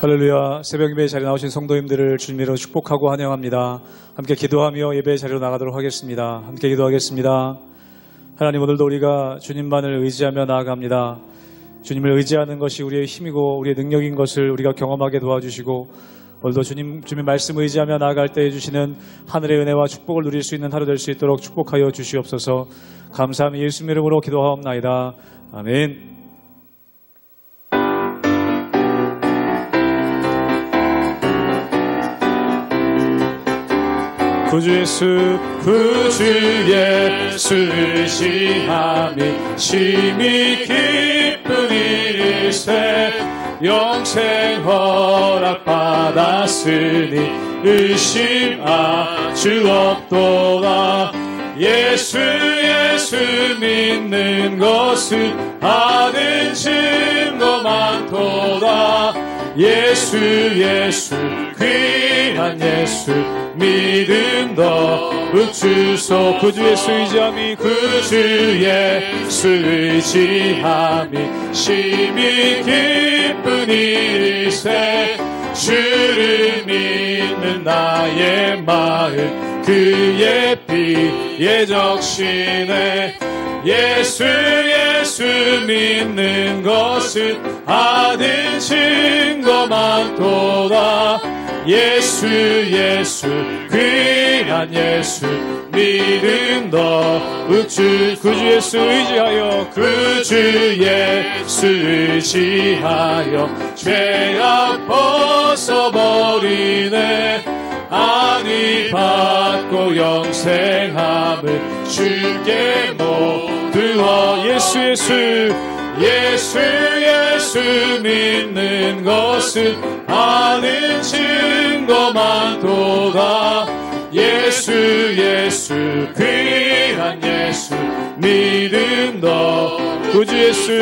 할렐루야. 새벽 예배 자리에 나오신 성도님들을 주님으로 축복하고 환영합니다. 함께 기도하며 예배 자리로 나가도록 하겠습니다. 함께 기도하겠습니다. 하나님, 오늘도 우리가 주님만을 의지하며 나아갑니다. 주님을 의지하는 것이 우리의 힘이고 우리의 능력인 것을 우리가 경험하게 도와주시고, 오늘도 주님의 말씀 의지하며 나아갈 때 해주시는 하늘의 은혜와 축복을 누릴 수 있는 하루 될 수 있도록 축복하여 주시옵소서. 감사하며 예수님 이름으로 기도하옵나이다. 아멘. 구주 예수 의지함이 심히 기쁜 일일세. 영생 허락받았으니 의심 아주 없도다. 예수 믿는 것은 아는 증거 많도다. 예수 귀한 예수 믿음 더욱 주소. 구주 예수 의지함이 심히 기쁜 일일세. 주를 믿는 나의 마음 그의 피에 적시네. 예수 믿는 것은 아는 증거 많도다. 예수 귀한 예수 믿음 더욱 구주 예수 의지하여 죄악 벗어버리네. 안위 받고 영생함을 주께 모두어. 예수 믿는 것은 아는 증거 많도다. 예수 귀한 예수 믿음 더. 구주 예수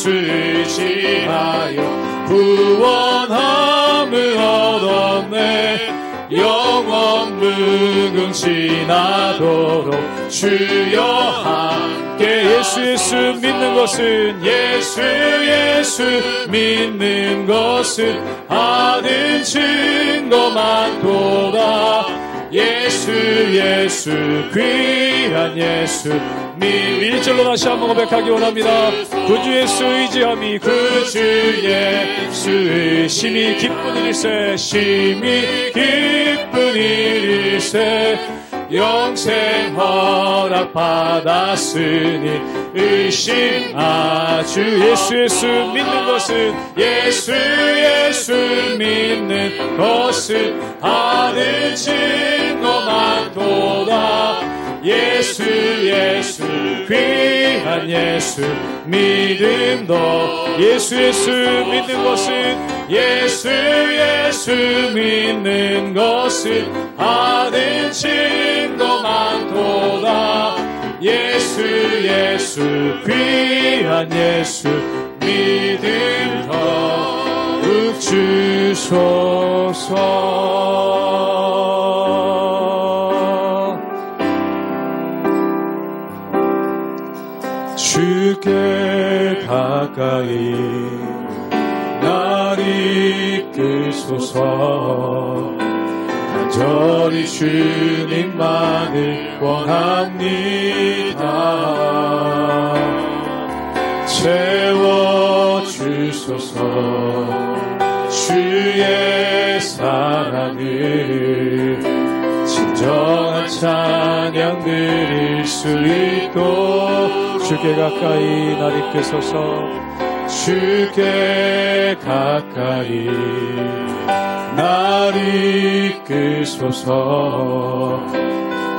의지하여 구원함을 얻었네. 영원 무궁지나도록 주여 함께. 예수 믿는 것은 믿는 것은 아는 증거 많도다. 예수 귀한 예수 일절로 다시 한번 고백하기 원합니다. 구주 예수 의지함이 심히 기쁜 일일세. 영생 허락받았으니 의심 아주. 예수 믿는 것은 믿는 것은 아는 증거 많도다. 예수 귀한 예수 믿음 더. 예수 믿는 것은 믿는 것은 아는 증거 많도다. 예수 귀한 예수 믿음 더욱 주소서. 주께 가까이 날 이끌소서. 간절히 주님만을 원합니다. 채워주소서. 주의 사랑을 진정한 찬양 드릴 수 있도록. 주께 가까이 날 이끌소서. 주께 가까이 날 이끌소서.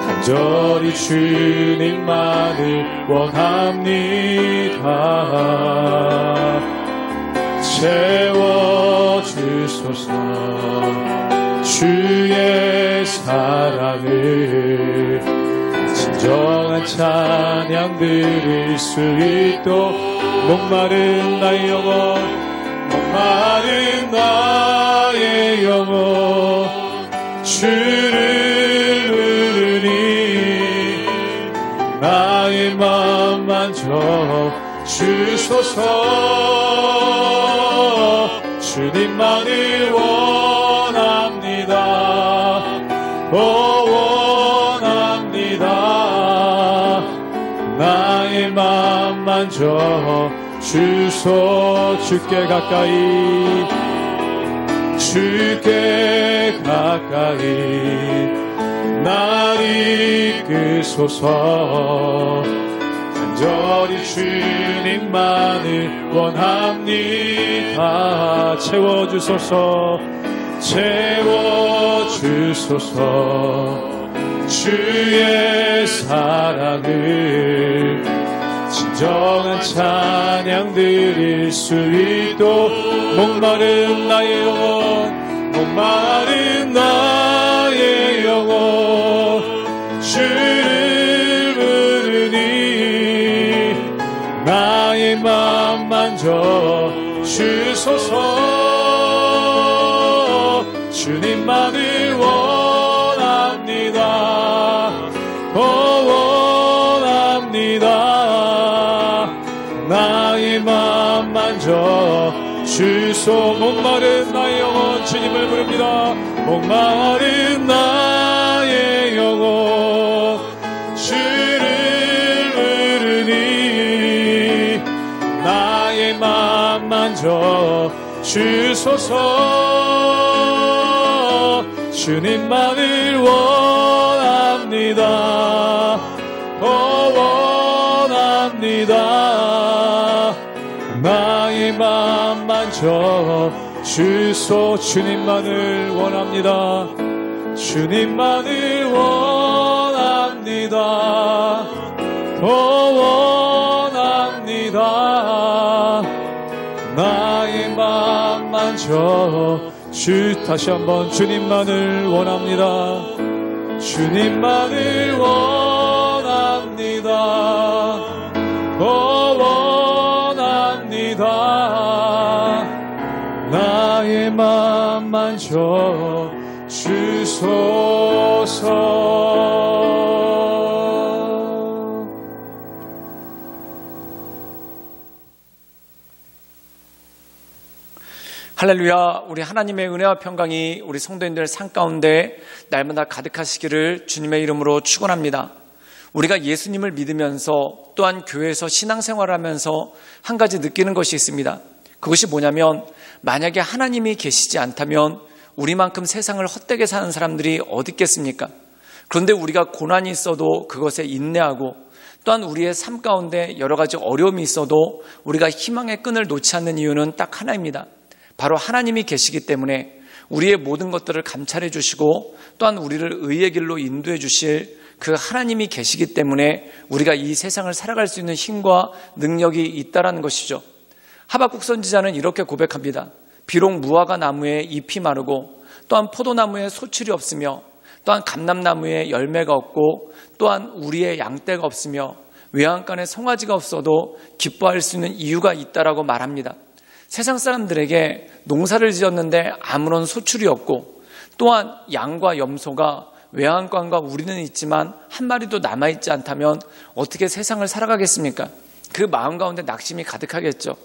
간절히 주님만을 원합니다. 채워주소서. 주의 사랑을 진정한 찬양 드릴 수 있도록. 목마른 나의 영혼 주를 부르니 나의 마음 만져 주소서. 주님만을 원합니다. 원합니다. 나의 맘 만져 주소. 주께 가까이, 주께 가까이 날 이끄소서. 간절히 주님만을 원합니다. 채워주소서. 채워주소서. 주의 사랑을 진정한 찬양 드릴 수 있도록 목마른 나의 영혼, 목마른 나의 영혼 주를 부르니 나의 맘 만져 주소서. 주님만을 원합니다. 원합니다. 나의 맘 만져 주소. 목마른 나의 영혼 주님을 부릅니다. 목마른 나의 영혼 주를 부르니 나의 맘 만져 주소서. 주님만을 원합니다. 원합니다. 나의 맘 만져 주소. 주님만을 원합니다. 주님만을 원합니다. 원합니다. 나의 맘 만져 주. 다시 한번 주님만을 원합니다. 주님만을 원합니다. 원합니다. 나의 맘 만져 주소서. 할렐루야. 우리 하나님의 은혜와 평강이 우리 성도님들 삶 가운데 날마다 가득하시기를 주님의 이름으로 축원합니다. 우리가 예수님을 믿으면서 또한 교회에서 신앙생활을 하면서 한 가지 느끼는 것이 있습니다. 그것이 뭐냐면, 만약에 하나님이 계시지 않다면 우리만큼 세상을 헛되게 사는 사람들이 어디 있겠습니까? 그런데 우리가 고난이 있어도 그것에 인내하고, 또한 우리의 삶 가운데 여러 가지 어려움이 있어도 우리가 희망의 끈을 놓지 않는 이유는 딱 하나입니다. 바로 하나님이 계시기 때문에 우리의 모든 것들을 감찰해 주시고 또한 우리를 의의 길로 인도해 주실 그 하나님이 계시기 때문에 우리가 이 세상을 살아갈 수 있는 힘과 능력이 있다라는 것이죠. 하박국 선지자는 이렇게 고백합니다. 비록 무화과 나무에 잎이 마르고 또한 포도나무에 소출이 없으며 또한 감람나무에 열매가 없고 또한 우리의 양떼가 없으며 외양간에 송아지가 없어도 기뻐할 수 있는 이유가 있다라고 말합니다. 세상 사람들에게 농사를 지었는데 아무런 소출이 없고 또한 양과 염소가 외양간과 우리는 있지만 한 마리도 남아있지 않다면 어떻게 세상을 살아가겠습니까? 그 마음 가운데 낙심이 가득하겠죠.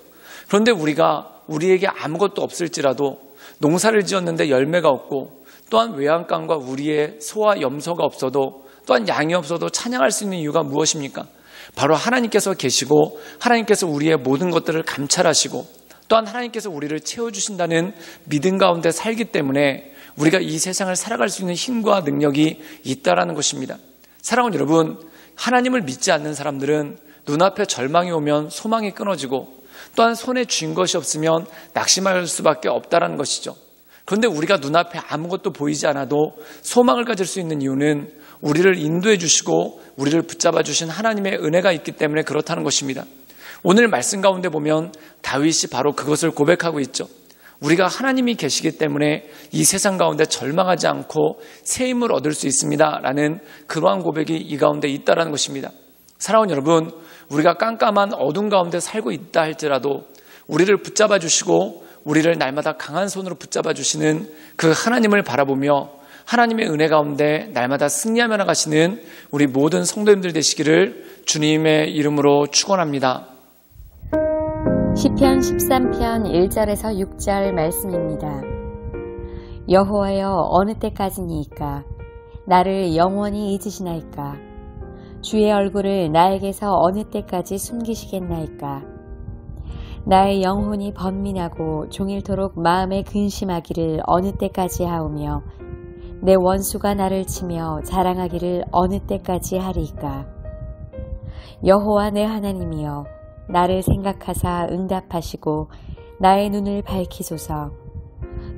그런데 우리에게 아무것도 없을지라도 농사를 지었는데 열매가 없고 또한 외양간과 우리의 소와 염소가 없어도 또한 양이 없어도 찬양할 수 있는 이유가 무엇입니까? 바로 하나님께서 계시고 하나님께서 우리의 모든 것들을 감찰하시고 또한 하나님께서 우리를 채워주신다는 믿음 가운데 살기 때문에 우리가 이 세상을 살아갈 수 있는 힘과 능력이 있다라는 것입니다. 사랑하는 여러분, 하나님을 믿지 않는 사람들은 눈앞에 절망이 오면 소망이 끊어지고 또한 손에 쥔 것이 없으면 낙심할 수밖에 없다라는 것이죠. 그런데 우리가 눈앞에 아무것도 보이지 않아도 소망을 가질 수 있는 이유는 우리를 인도해 주시고 우리를 붙잡아 주신 하나님의 은혜가 있기 때문에 그렇다는 것입니다. 오늘 말씀 가운데 보면 다윗이 바로 그것을 고백하고 있죠. 우리가 하나님이 계시기 때문에 이 세상 가운데 절망하지 않고 새 힘을 얻을 수 있습니다 라는 그러한 고백이 이 가운데 있다는 것입니다. 사랑하는 여러분, 우리가 깜깜한 어둠 가운데 살고 있다 할지라도 우리를 붙잡아 주시고 우리를 날마다 강한 손으로 붙잡아 주시는 그 하나님을 바라보며 하나님의 은혜 가운데 날마다 승리하며 나가시는 우리 모든 성도님들 되시기를 주님의 이름으로 축원합니다. 시편 13편 1절에서 6절 말씀입니다. 여호와여 어느 때까지니이까 나를 영원히 잊으시나이까 주의 얼굴을 나에게서 어느 때까지 숨기시겠나이까 나의 영혼이 번민하고 종일토록 마음에 근심하기를 어느 때까지 하오며 내 원수가 나를 치며 자랑하기를 어느 때까지 하리이까 여호와 내 하나님이여 나를 생각하사 응답하시고 나의 눈을 밝히소서.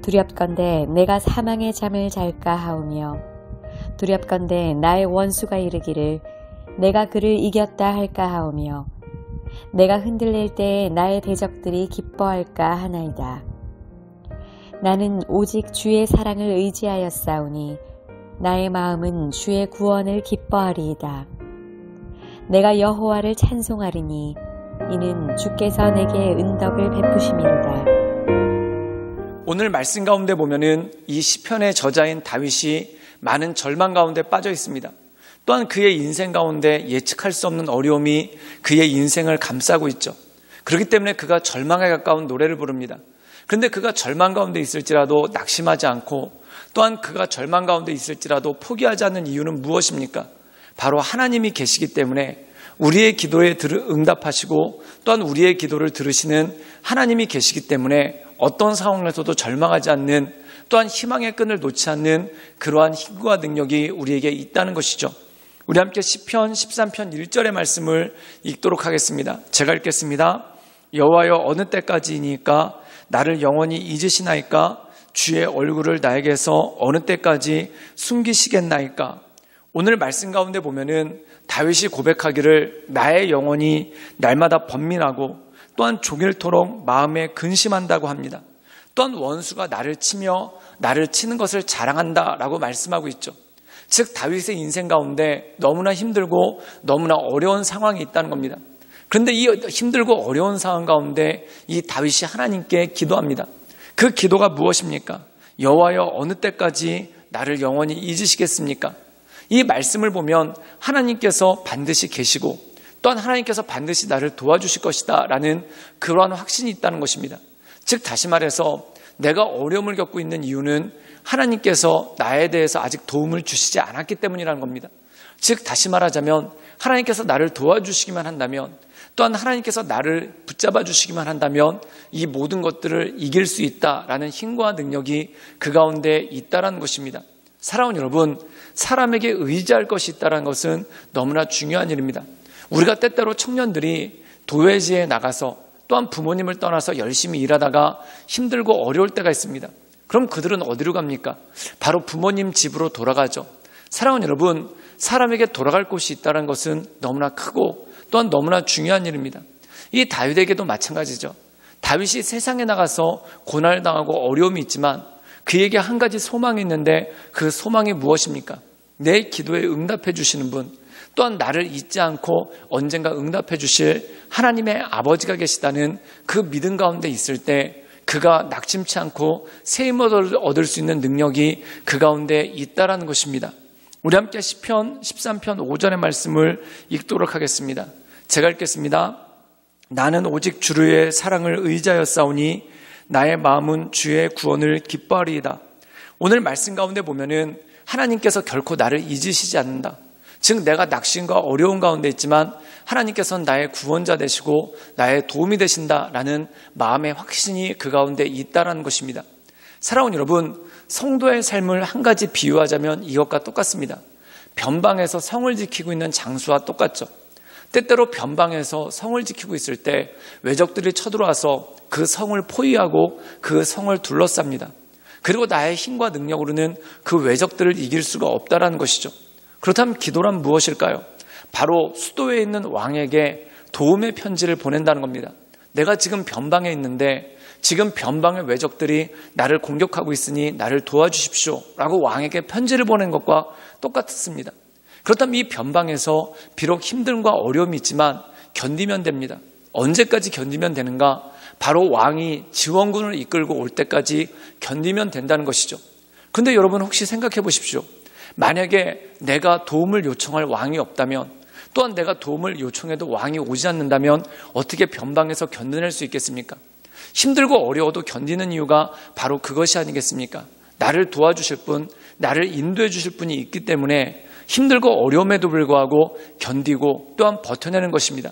두렵건대 내가 사망의 잠을 잘까 하오며 두렵건대 나의 원수가 이르기를 내가 그를 이겼다 할까 하오며 내가 흔들릴 때에 나의 대적들이 기뻐할까 하나이다. 나는 오직 주의 사랑을 의지하였사오니 나의 마음은 주의 구원을 기뻐하리이다. 내가 여호와를 찬송하리니 이는 주께서 내게 은덕을 베푸심이로다. 오늘 말씀 가운데 보면은 이 시편의 저자인 다윗이 많은 절망 가운데 빠져 있습니다. 또한 그의 인생 가운데 예측할 수 없는 어려움이 그의 인생을 감싸고 있죠. 그렇기 때문에 그가 절망에 가까운 노래를 부릅니다. 그런데 그가 절망 가운데 있을지라도 낙심하지 않고 또한 그가 절망 가운데 있을지라도 포기하지 않는 이유는 무엇입니까? 바로 하나님이 계시기 때문에 우리의 기도에 응답하시고 또한 우리의 기도를 들으시는 하나님이 계시기 때문에 어떤 상황에서도 절망하지 않는 또한 희망의 끈을 놓지 않는 그러한 힘과 능력이 우리에게 있다는 것이죠. 우리 함께 시편 13편 1절의 말씀을 읽도록 하겠습니다. 제가 읽겠습니다. 여호와여 어느 때까지이니까 나를 영원히 잊으시나이까 주의 얼굴을 나에게서 어느 때까지 숨기시겠나이까. 오늘 말씀 가운데 보면은 다윗이 고백하기를 나의 영혼이 날마다 번민하고 또한 종일토록 마음에 근심한다고 합니다. 또한 원수가 나를 치며 나를 치는 것을 자랑한다라고 말씀하고 있죠. 즉 다윗의 인생 가운데 너무나 힘들고 너무나 어려운 상황이 있다는 겁니다. 그런데 이 힘들고 어려운 상황 가운데 이 다윗이 하나님께 기도합니다. 그 기도가 무엇입니까? 여호와여 어느 때까지 나를 영원히 잊으시겠습니까? 이 말씀을 보면 하나님께서 반드시 계시고 또한 하나님께서 반드시 나를 도와주실 것이다 라는 그러한 확신이 있다는 것입니다. 즉 다시 말해서 내가 어려움을 겪고 있는 이유는 하나님께서 나에 대해서 아직 도움을 주시지 않았기 때문이라는 겁니다. 즉 다시 말하자면 하나님께서 나를 도와주시기만 한다면 또한 하나님께서 나를 붙잡아 주시기만 한다면 이 모든 것들을 이길 수 있다라는 힘과 능력이 그 가운데 있다라는 것입니다. 사랑하는 여러분, 사람에게 의지할 것이 있다는 것은 너무나 중요한 일입니다. 우리가 때때로 청년들이 도회지에 나가서 또한 부모님을 떠나서 열심히 일하다가 힘들고 어려울 때가 있습니다. 그럼 그들은 어디로 갑니까? 바로 부모님 집으로 돌아가죠. 사랑하는 여러분, 사람에게 돌아갈 곳이 있다는 것은 너무나 크고 또한 너무나 중요한 일입니다. 이 다윗에게도 마찬가지죠. 다윗이 세상에 나가서 고난을 당하고 어려움이 있지만 그에게 한 가지 소망이 있는데 그 소망이 무엇입니까? 내 기도에 응답해 주시는 분, 또한 나를 잊지 않고 언젠가 응답해 주실 하나님의 아버지가 계시다는 그 믿음 가운데 있을 때 그가 낙심치 않고 새 힘을 얻을 수 있는 능력이 그 가운데 있다라는 것입니다. 우리 함께 시편 13편 5절의 말씀을 읽도록 하겠습니다. 제가 읽겠습니다. 나는 오직 주의 사랑을 의지하였사오니 나의 마음은 주의 구원을 기뻐하리이다. 오늘 말씀 가운데 보면은 하나님께서 결코 나를 잊으시지 않는다. 즉 내가 낙심과 어려운 가운데 있지만 하나님께서는 나의 구원자 되시고 나의 도움이 되신다라는 마음의 확신이 그 가운데 있다라는 것입니다. 사랑하는 여러분, 성도의 삶을 한 가지 비유하자면 이것과 똑같습니다. 변방에서 성을 지키고 있는 장수와 똑같죠. 때때로 변방에서 성을 지키고 있을 때 외적들이 쳐들어와서 그 성을 포위하고 그 성을 둘러쌉니다. 그리고 나의 힘과 능력으로는 그 외적들을 이길 수가 없다라는 것이죠. 그렇다면 기도란 무엇일까요? 바로 수도에 있는 왕에게 도움의 편지를 보낸다는 겁니다. 내가 지금 변방에 있는데 지금 변방의 외적들이 나를 공격하고 있으니 나를 도와주십시오 라고 왕에게 편지를 보낸 것과 똑같습니다. 그렇다면 이 변방에서 비록 힘듦과 어려움이 있지만 견디면 됩니다. 언제까지 견디면 되는가? 바로 왕이 지원군을 이끌고 올 때까지 견디면 된다는 것이죠. 그런데 여러분 혹시 생각해 보십시오. 만약에 내가 도움을 요청할 왕이 없다면 또한 내가 도움을 요청해도 왕이 오지 않는다면 어떻게 변방에서 견뎌낼 수 있겠습니까? 힘들고 어려워도 견디는 이유가 바로 그것이 아니겠습니까? 나를 도와주실 분, 나를 인도해 주실 분이 있기 때문에 힘들고 어려움에도 불구하고 견디고 또한 버텨내는 것입니다.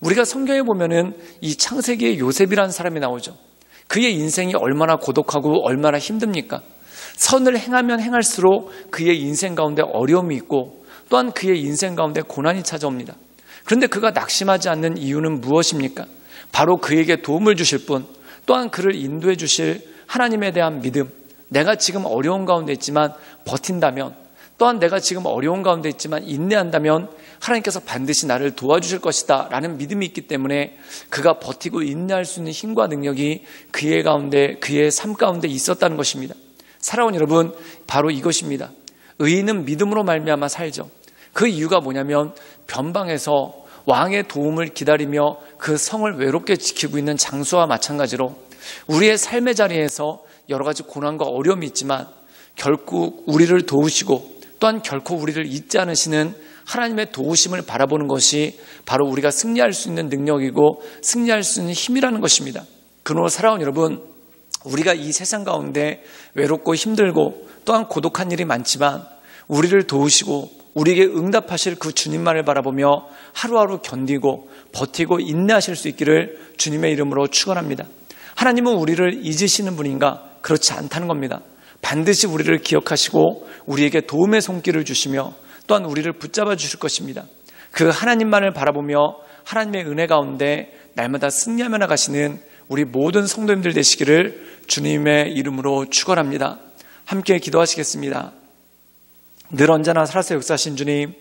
우리가 성경에 보면은 이 창세기의 요셉이라는 사람이 나오죠. 그의 인생이 얼마나 고독하고 얼마나 힘듭니까? 선을 행하면 행할수록 그의 인생 가운데 어려움이 있고 또한 그의 인생 가운데 고난이 찾아옵니다. 그런데 그가 낙심하지 않는 이유는 무엇입니까? 바로 그에게 도움을 주실 분, 또한 그를 인도해 주실 하나님에 대한 믿음. 내가 지금 어려운 가운데 있지만 버틴다면, 또한 내가 지금 어려운 가운데 있지만 인내한다면 하나님께서 반드시 나를 도와주실 것이다 라는 믿음이 있기 때문에 그가 버티고 인내할 수 있는 힘과 능력이 그의 가운데, 그의 삶 가운데 있었다는 것입니다. 사랑하는 여러분, 바로 이것입니다. 의인은 믿음으로 말미암아 살죠. 그 이유가 뭐냐면 변방에서 왕의 도움을 기다리며 그 성을 외롭게 지키고 있는 장수와 마찬가지로 우리의 삶의 자리에서 여러 가지 고난과 어려움이 있지만 결국 우리를 도우시고 또한 결코 우리를 잊지 않으시는 하나님의 도우심을 바라보는 것이 바로 우리가 승리할 수 있는 능력이고 승리할 수 있는 힘이라는 것입니다. 그러므로 사랑하는 여러분, 우리가 이 세상 가운데 외롭고 힘들고 또한 고독한 일이 많지만 우리를 도우시고 우리에게 응답하실 그 주님만을 바라보며 하루하루 견디고 버티고 인내하실 수 있기를 주님의 이름으로 축원합니다. 하나님은 우리를 잊으시는 분인가? 그렇지 않다는 겁니다. 반드시 우리를 기억하시고 우리에게 도움의 손길을 주시며 또한 우리를 붙잡아 주실 것입니다. 그 하나님만을 바라보며 하나님의 은혜 가운데 날마다 승리하며 나가시는 우리 모든 성도님들 되시기를 주님의 이름으로 축원합니다. 함께 기도하시겠습니다. 늘 언제나 살아서 역사하신 주님,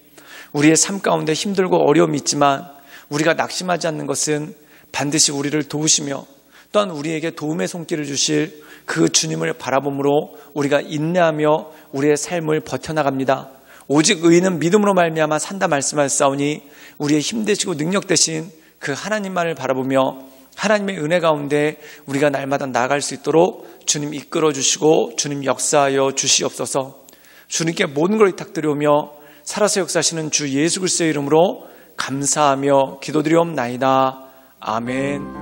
우리의 삶 가운데 힘들고 어려움이 있지만 우리가 낙심하지 않는 것은 반드시 우리를 도우시며 또한 우리에게 도움의 손길을 주실 그 주님을 바라봄으로 우리가 인내하며 우리의 삶을 버텨나갑니다. 오직 의인은 믿음으로 말미암아 산다 말씀하셨사오니 우리의 힘되시고 능력되신 그 하나님만을 바라보며 하나님의 은혜 가운데 우리가 날마다 나아갈 수 있도록 주님 이끌어 주시고 주님 역사하여 주시옵소서. 주님께 모든 걸 위탁드리오며 살아서 역사하시는 주 예수 그리스도의 이름으로 감사하며 기도드리옵나이다. 아멘.